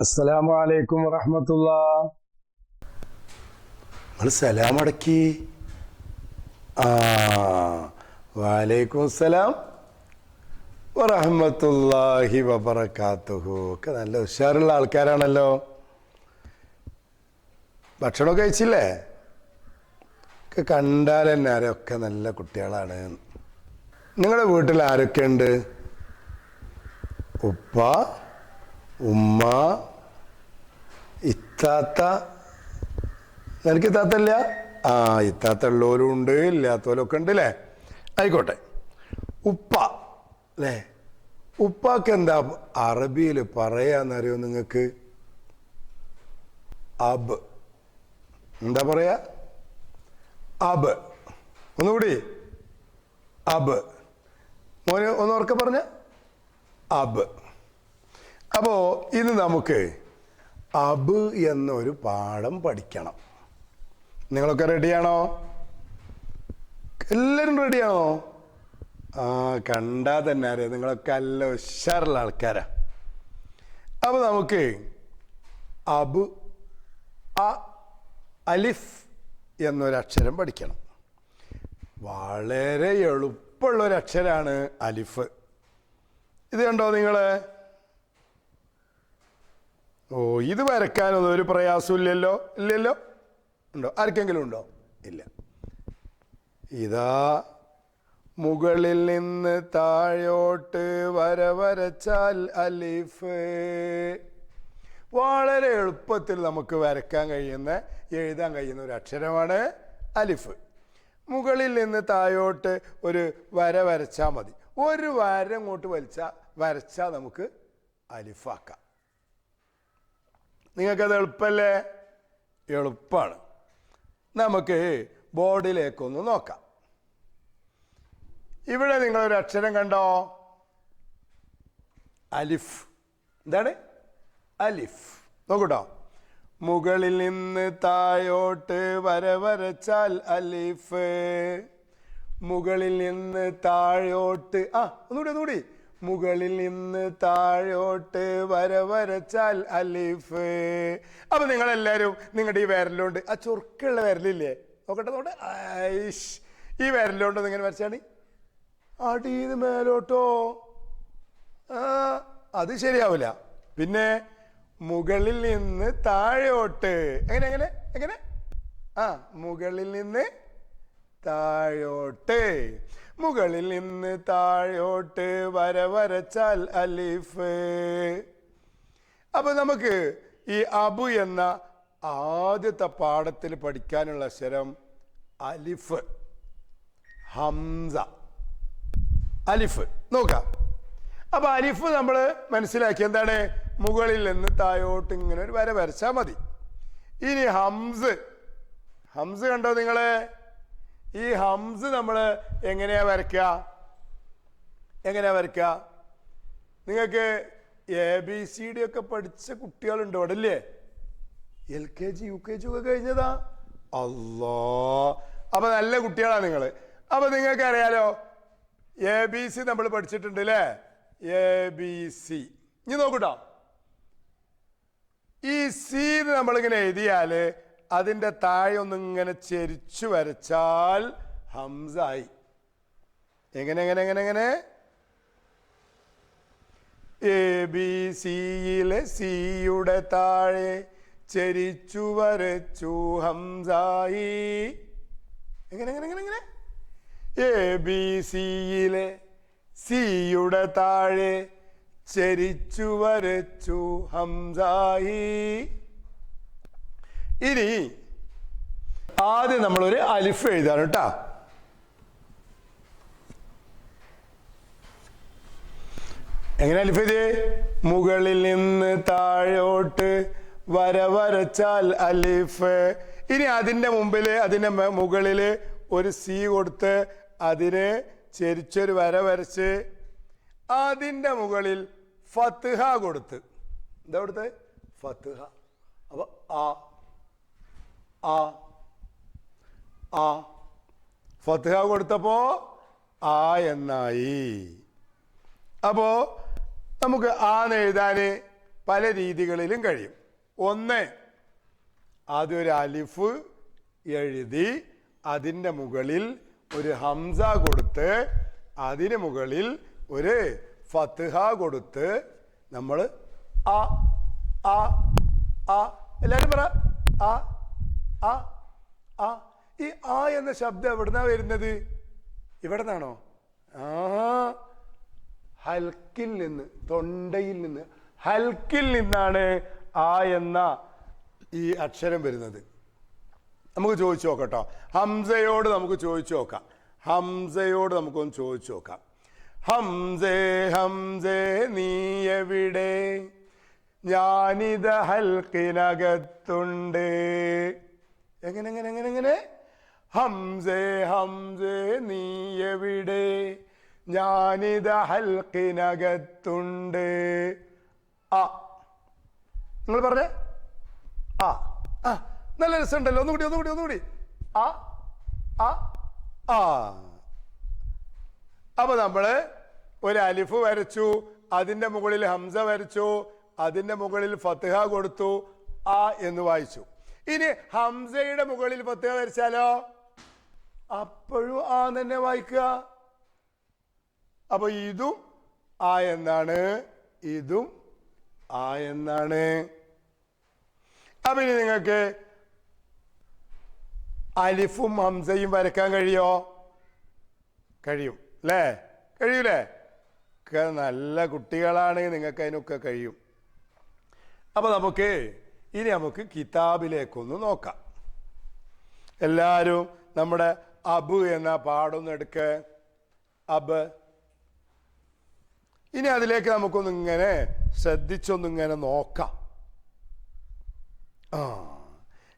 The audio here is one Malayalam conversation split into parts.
അസ്സലാമു അലൈക്കും വറഹ്മത്തുള്ളാഹ്. നിങ്ങൾ സലാം അടക്കി. ആ, വലൈക്കും സലാം വറഹ്മത്തുള്ളാഹി വബറകാതുഹു. ഒക്കെ നല്ല ഉഷാറുള്ള ആൾക്കാരാണല്ലോ. ഭക്ഷണമൊക്കെ കഴിച്ചില്ലേ? ഒക്കെ കണ്ടാൽ തന്നെ ആരൊക്കെ നല്ല കുട്ടികളാണ്. നിങ്ങളുടെ വീട്ടിൽ ആരൊക്കെ ഉണ്ട്? ഉപ്പ, ഉമ്മ, ഇത്താത്ത. നിനക്ക് ഇത്താത്തല്ല? ആ, ഇത്താത്ത ഉള്ളവരും ഉണ്ട്, ഇല്ലാത്തവരും ഒക്കെ ഉണ്ട് അല്ലേ? ആയിക്കോട്ടെ. ഉപ്പ അല്ലേ? ഉപ്പാക്ക് എന്താ അറബിയിൽ പറയാന്നറിയോ നിങ്ങൾക്ക്? അബ്. എന്താ പറയാ? അബ്. ഒന്നുകൂടി. അബ്. മോന് ഒന്ന് ഉറക്കെ പറഞ്ഞ. അബ്. അപ്പോ ഇന്ന് നമുക്ക് അബ് എന്നൊരു പാഠം പഠിക്കണം. നിങ്ങളൊക്കെ റെഡിയാണോ? എല്ലാവരും റെഡിയാണോ? ആ, കണ്ടാ തന്നെ അറിയാം നിങ്ങളൊക്കെ നല്ല ഉഷാറുള്ള ആൾക്കാരാ. അപ്പൊ നമുക്ക് അബ് അലിഫ് എന്നൊരക്ഷരം പഠിക്കണം. വളരെ എളുപ്പമുള്ള ഒരു അക്ഷരാണ് അലിഫ്. ഇത് കണ്ടോ നിങ്ങള്? ഓ, ഇത് വരയ്ക്കാനൊന്നും ഒരു പ്രയാസവും ഇല്ലല്ലോ. ഇല്ലല്ലോ? ഉണ്ടോ? ആർക്കെങ്കിലും ഉണ്ടോ? ഇല്ല. ഇതാ മുകളിൽ നിന്ന് താഴോട്ട് വരച്ചാൽ അലിഫ്. വളരെ എളുപ്പത്തിൽ നമുക്ക് വരയ്ക്കാൻ കഴിയുന്ന, എഴുതാൻ കഴിയുന്ന ഒരു അക്ഷരമാണ് അലിഫ്. മുകളിൽ നിന്ന് താഴോട്ട് ഒരു വരച്ചാൽ മതി. ഒരു വര അങ്ങോട്ട് വരച്ചാൽ നമുക്ക് അലിഫാക്കാം. നിങ്ങൾക്കത് എളുപ്പമല്ലേ? എളുപ്പമാണ്. നമുക്ക് ബോർഡിലേക്കൊന്ന് നോക്കാം. ഇവിടെ നിങ്ങളൊരു അക്ഷരം കണ്ടോ? അലിഫ്. എന്താണ്? അലിഫ്. നോക്കൂട്ടോ. മുകളിൽ നിന്ന് താഴോട്ട് വരച്ചാൽ അലിഫ്. മുകളിൽ നിന്ന് താഴോട്ട്, ഒന്നുകൂടി. മുകളിൽ നിന്ന് താഴോട്ട് വരച്ചാൽ അലിഫ്. അപ്പൊ നിങ്ങളെല്ലാവരും നിങ്ങളുടെ ഈ വിരലുകൊണ്ട്, ആ ചൊറുക്കുള്ള വിരലില്ലേ, നോക്കട്ടെ. ഈ വിരലുകൊണ്ട് ഇങ്ങനെ വരച്ചാണ് അടിയത് മേലോട്ടോ. അത് ശരിയാവില്ല. പിന്നെ മുകളിൽ നിന്ന് താഴോട്ട്, എങ്ങനെ? മുകളിൽ നിന്ന് താഴോട്ട്. മുകളിൽ നിന്ന് താഴോട്ട് വരച്ചാൽ അലിഫ്. അപ്പൊ നമുക്ക് ഈ അബു എന്ന ആദ്യത്തെ പാഠത്തിൽ പഠിക്കാനുള്ള അക്ഷരം അലിഫ്, ഹംസ. അലിഫ് നോക്കാം. അപ്പൊ അലിഫ് നമ്മൾ മനസ്സിലാക്കി. എന്താണ്? മുകളിൽ നിന്ന് താഴോട്ട് ഇങ്ങനെ ഒരു വരച്ചാൽ മതി. ഇനി ഹംസ് കണ്ടോ നിങ്ങള്? ഈ ഹംസ് നമ്മൾ എങ്ങനെയാ വരയ്ക്കുക? നിങ്ങൾക്ക് ABCD ഒക്കെ പഠിച്ച കുട്ടികളുണ്ട് ഇവിടെ അല്ലേ? LKG UKG ഒക്കെ കഴിഞ്ഞതാ. അല്ലാ, അപ്പൊ നല്ല കുട്ടികളാണ് നിങ്ങൾ. അപ്പൊ നിങ്ങൾക്ക് അറിയാലോ, ABC നമ്മൾ പഠിച്ചിട്ടുണ്ട് അല്ലേ? ABC. ഇനി നോക്കൂട്ടോ. ഈ സി നമ്മളിങ്ങനെ എഴുതിയാല് അതിൻ്റെ താഴെ ഒന്നിങ്ങനെ ചെരിച്ചു വരച്ചാൽ ഹംസായി. എങ്ങനെ? ABCയിലെ സിയുടെ താഴെ ചെരിച്ചു വരച്ചു ഹംസായി. എങ്ങനെ? ABCയിലെ സിയുടെ താഴെ ചെരിച്ചു വരച്ചു ഹംസായി. ഇനി ആദ്യം നമ്മളൊരു അലിഫ് എഴുതാണ് കേട്ടാ. എങ്ങനെ അലിഫ് എഴുതിയേ? മുകളിൽ നിന്ന് താഴോട്ട് വരച്ചാൽ അലിഫ്. ഇനി അതിൻ്റെ മുകളിൽ ഒരു സി കൊടുത്ത് അതിന് ചെരിച്ചൊരു വരച്ച് അതിൻ്റെ മുകളിൽ ഫത്ഹ കൊടുത്ത്. എന്താ കൊടുത്ത്? ഫത്ഹ. അപ്പൊ ഫത്ഹ കൊടുത്തപ്പോ ആ എന്നായി. അപ്പോ നമുക്ക് എഴുതാന് പല രീതികളിലും കഴിയും. ഒന്ന്, ആദ്യം ഒരു അലിഫ് എഴുതി അതിൻ്റെ മുകളിൽ ഒരു ഹംസ കൊടുത്ത് അതിന് മുകളിൽ ഒരു ഫത്ഹ കൊടുത്ത് നമ്മൾ ആ ആ ആ എല്ലാവരും പറ ആ ആ ആ. ഈ ആ എന്ന ശബ്ദം എവിടുന്നാ വരുന്നത്? ഇവിടെ നിന്നാണോ? ഹൽക്കിൽ നിന്ന്, തൊണ്ടയിൽ നിന്ന്, ഹൽക്കിൽ നിന്നാണ് ആ എന്ന ഈ അക്ഷരം വരുന്നത്. നമുക്ക് ചോദിച്ചു നോക്കട്ടോ, ഹംസയോട് നമുക്ക് ചോദിച്ചു നോക്കാം. ഹംസയോട് നമുക്കൊന്ന് ചോദിച്ചു നോക്കാം. ഹംസേ ഹംസേ നീ എവിടെ? ഞാനിത ഹൽക്കിനകത്തുണ്ട്. എങ്ങനെ എങ്ങനെ എങ്ങനെ എങ്ങനെ? ഹംസേ ഹംസേ നീ എവിടെ? ഞാനിത ഹൽക്കിനകത്തുണ്ട്. ആ, നിങ്ങൾ പറഞ്ഞേ ആ ആ. നല്ല രസമുണ്ടല്ലോ. ഒന്നുകൂടി ഒന്നുകൂടി ഒന്നുകൂടി. ആ ആ ആ. അപ്പൊ നമ്മള് ഒരു അലിഫ് വരച്ചു, അതിന്റെ മുകളിൽ ഹംസ വരച്ചു, അതിന്റെ മുകളിൽ ഫത്ഹ കൊടുത്തു, ആ എന്ന് വായിച്ചു. ഇനി ഹംസയുടെ മുകളിൽ ഫത്ഹ വരച്ചാലോ? അപ്പോഴും ആ തന്നെ വായിക്കുക. അപ്പൊ ഇതും ആ എന്നാണ്, ഇതും ആ എന്നാണ്. അപ്പൊ ഇനി നിങ്ങൾക്ക് അലിഫും ഹംസയും വരക്കാൻ കഴിയോ? കഴിയും അല്ലേ? കഴിയൂലേ? നല്ല കുട്ടികളാണ്, നിങ്ങൾക്ക് അതിനൊക്കെ കഴിയും. അപ്പൊ നമുക്ക് കിതാബിലേക്കൊന്ന് നോക്കാം. എല്ലാവരും നമ്മുടെ അബ് എന്ന പാടൊന്ന് എടുക്ക. അബ്. ഇനി അതിലേക്ക് നമുക്കൊന്നിങ്ങനെ ശ്രദ്ധിച്ചൊന്നിങ്ങനെ നോക്കാം.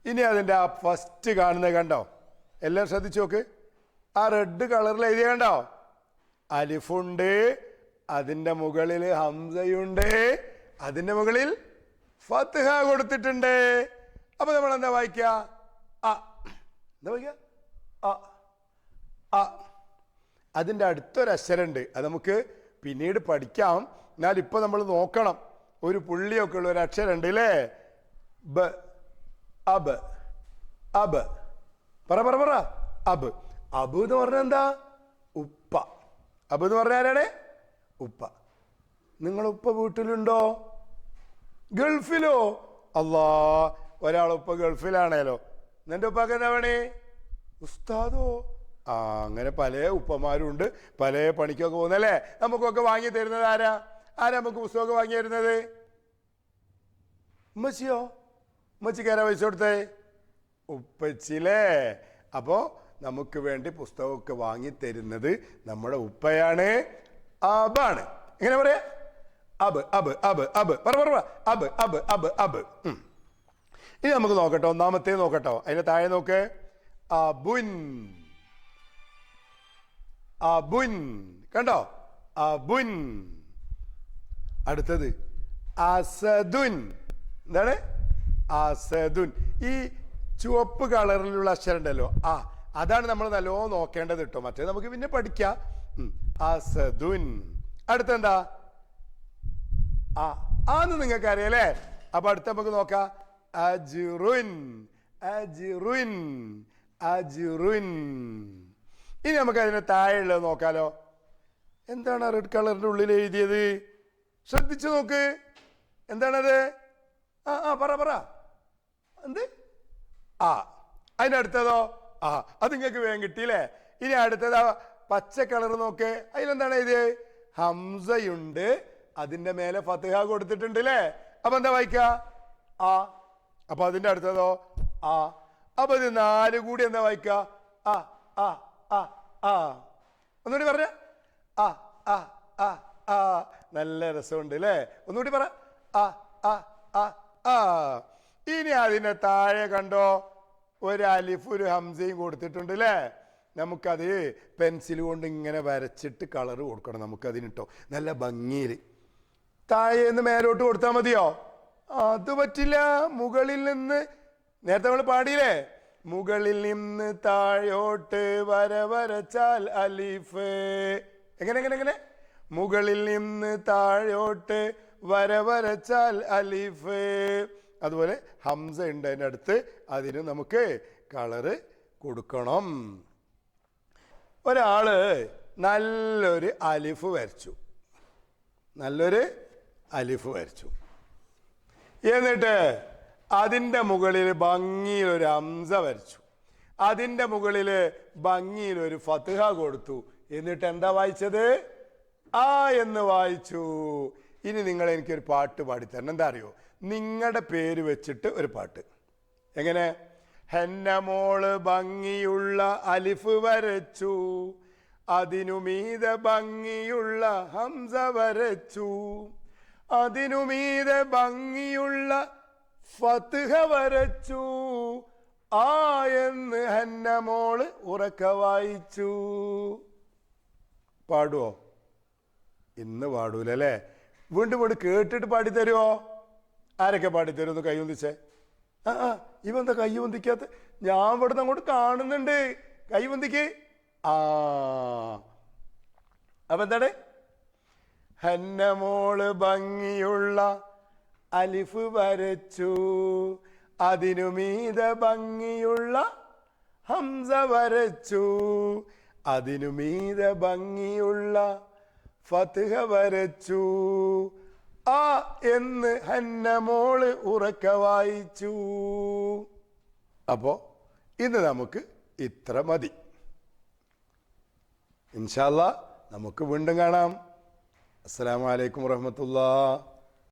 ഇനി അതിൻ്റെ ആ ഫസ്റ്റ് കാണുന്നത് കണ്ടോ? എല്ലാം ശ്രദ്ധിച്ചു നോക്ക്. ആ റെഡ് കളറിൽ എഴുതിയ കണ്ടോ? അലിഫുണ്ട്, അതിൻ്റെ മുകളിൽ ഹംസയുണ്ട്, അതിൻ്റെ മുകളിൽ ഫത്ഹ കൊടുത്തിട്ടുണ്ട്. അപ്പൊ നമ്മൾ എന്താ വായിക്കുക? ആ. എന്താ വായിക്കുക? ആ ആ. അതിൻ്റെ അടുത്തൊരു അക്ഷരമുണ്ട്, അത് നമുക്ക് പിന്നീട് പഠിക്കാം. എന്നാൽ ഇപ്പൊ നമ്മൾ നോക്കണം. ഒരു പുള്ളിയൊക്കെ ഉള്ള ഒരു അക്ഷരമുണ്ട് അല്ലേ? ബ. അബ്. അബ്. പറ പറ പറ. അബ്. അബ് എന്ന് പറഞ്ഞാൽ എന്താ? ഉപ്പ. അബ് എന്ന് പറഞ്ഞാൽ ആരാണ്? ഉപ്പ. നിങ്ങൾ ഉപ്പ വീട്ടിലുണ്ടോ? ഗൾഫിലോ? അല്ലാ, ഒരാളുപ്പ ഗൾഫിലാണേലോ. നിന്റെ ഉപ്പാക്ക് എന്താ പണി? ഉസ്താദോ? ആ, അങ്ങനെ പല ഉപ്പമാരും ഉണ്ട്, പല പണിക്കൊക്കെ പോകുന്നല്ലേ. നമുക്കൊക്കെ വാങ്ങി തരുന്നത് ആരാ? നമുക്ക് പുസ്തകമൊക്കെ വാങ്ങി തരുന്നത്? ഉമ്മച്ചിയോ? ഉമ്മച്ചിക്കാരാ പൈസ കൊടുത്തേ? ഉപ്പച്ചില്ലേ? അപ്പോ നമുക്ക് വേണ്ടി പുസ്തകമൊക്കെ വാങ്ങി തരുന്നത് നമ്മുടെ ഉപ്പയാണ്, അബാണ്. എങ്ങനെ പറയാ? അബ് അബ് അബ് അബ്. പറ പറ. അബ് അബ് അബ് അബ്. ഇനി നമുക്ക് നോക്കട്ടോ, ഒന്നാമത്തെ നോക്കട്ടോ. അതിന്റെ താഴെ നോക്ക്. അബുൻ. അബുൻ. കണ്ടോ? അബുൻ. അടുത്തത് അസദുൻ. എന്താണ്? അസദുൻ. ഈ ചുവപ്പ് കളറിലുള്ള അക്ഷരം ഉണ്ടല്ലോ, ആ, അതാണ് നമ്മൾ നല്ലോണം നോക്കേണ്ടത് കേട്ടോ. മറ്റേ നമുക്ക് പിന്നെ പഠിക്കാം. അസദുൻ. അടുത്തെന്താ? ആ, ആന്ന് നിങ്ങൾക്ക് അറിയാലേ. അപ്പൊ അടുത്ത നമുക്ക് നോക്കാം. അജ്റുൻ. അജ്റുൻ. അജ്റുൻ. ഇനി നമുക്ക് അതിന് താഴെയുള്ളത് നോക്കാലോ. എന്താണ് റെഡ് കളറിന്റെ ഉള്ളിൽ എഴുതിയത്? ശ്രദ്ധിച്ചു നോക്ക്. എന്താണത്? ആ ആ, പറ പറ. എന്ത്? ആ. അതിന്റെ അടുത്തതോ? ആ, അത് നിങ്ങൾക്ക് വേഗം കിട്ടിയില്ലേ. ഇനി അടുത്തതാ പച്ച കളർ നോക്ക്. അതിലെന്താണ് എഴുതിയത്? ഹംസയുണ്ട്, അതിന്റെ മേലെ ഫത്ഹ കൊടുത്തിട്ടുണ്ട് അല്ലേ? അപ്പൊ എന്താ വായിക്ക? ആ. അപ്പൊ അതിന്റെ അടുത്തതോ? ആ. അപ്പൊ ഇത് നാല് കൂടി എന്താ വായിക്ക? ആ ആ ആ ആ. ഒന്നുകൂടി പറഞ്ഞ. ആ ആ ആ ആ. നല്ല രസമുണ്ട് അല്ലേ? ഒന്നുകൂടി പറ. ആ ആ ആ ആ. ഇനി അതിന്റെ താഴെ കണ്ടോ, ഒരു അലിഫ് ഒരു ഹംസയും കൊടുത്തിട്ടുണ്ട് അല്ലേ? നമുക്കത് പെൻസിൽ കൊണ്ട് ഇങ്ങനെ വരച്ചിട്ട് കളർ കൊടുക്കണം. നമുക്കതിനിട്ടോ നല്ല ഭംഗിയിൽ. താഴെ നിന്ന് മേലോട്ട് കൊടുത്താൽ മതിയോ? അത് പറ്റില്ല. മുകളിൽ നിന്ന്, നേരത്തെ നമ്മൾ പാടിയില്ലേ, മുകളിൽ നിന്ന് താഴോട്ട് വര വരച്ചാൽ അലിഫ്. എങ്ങനെ എങ്ങനെ എങ്ങനെ? മുകളിൽ നിന്ന് താഴോട്ട് വര വരച്ചാൽ അലിഫ്. അതുപോലെ ഹംസ ഉണ്ട് അതിൻ്റെ അടുത്ത്, അതിന് നമുക്ക് കളറ് കൊടുക്കണം. ഒരാള് നല്ലൊരു അലിഫ് വരച്ചു, എന്നിട്ട് അതിൻ്റെ മുകളിൽ ഭംഗിയിൽ ഒരു ഹംസ വരച്ചു, അതിൻ്റെ മുകളിൽ ഭംഗിയിൽ ഒരു ഫത്ഹ കൊടുത്തു. എന്നിട്ട് എന്താ വായിച്ചത്? ആ എന്ന് വായിച്ചു. ഇനി നിങ്ങൾ എനിക്കൊരു പാട്ട് പാടിത്തരണം. എന്താ അറിയോ? നിങ്ങളുടെ പേര് വെച്ചിട്ട് ഒരു പാട്ട്. എങ്ങനെ? ഹെന്നമോള് ഭംഗിയുള്ള അലിഫ് വരച്ചു, അതിനുമീതെ ഭംഗിയുള്ള ഹംസ വരച്ചു, അതിനുമീതെ ഭംഗിയുള്ള ഫത്ഹ വരച്ചു, ആ എന്ന് ഹന്നമോള് ഉറക്ക വായിച്ചു. പാടുവോ? ഇന്ന് പാടൂലല്ലേ? വീണ്ടും വീണ്ടും കേട്ടിട്ട് പാടിത്തരുമോ? ആരൊക്കെ പാടിത്തരും? ഒന്ന് കൈ പൊന്തിച്ചേ. ഇവന്താ കൈ പൊന്തിക്കാത്ത? ഞാൻ ഇവിടുന്ന് അങ്ങോട്ട് കാണുന്നുണ്ട്. കൈ പൊന്തിക്ക്. അപ്പൊ എന്താണ്? ഹന്നമോള് ഭംഗിയുള്ള അലിഫ് വരച്ചു, അതിനുമീതെ ഭംഗിയുള്ള ഹംസ വരച്ചു, അതിനുമീതെ ഭംഗിയുള്ള ഫത്ഹ വരച്ചു, ആ എന്ന് ഹന്നമോള് ഉറക്ക വായിച്ചു. അപ്പോ ഇന്ന് നമുക്ക് ഇത്ര മതി. ഇൻഷാ അല്ലാഹ് നമുക്ക് വീണ്ടും കാണാം. അസ്സലാമു അലൈക്കും വറഹ്മത്തുള്ളാഹി.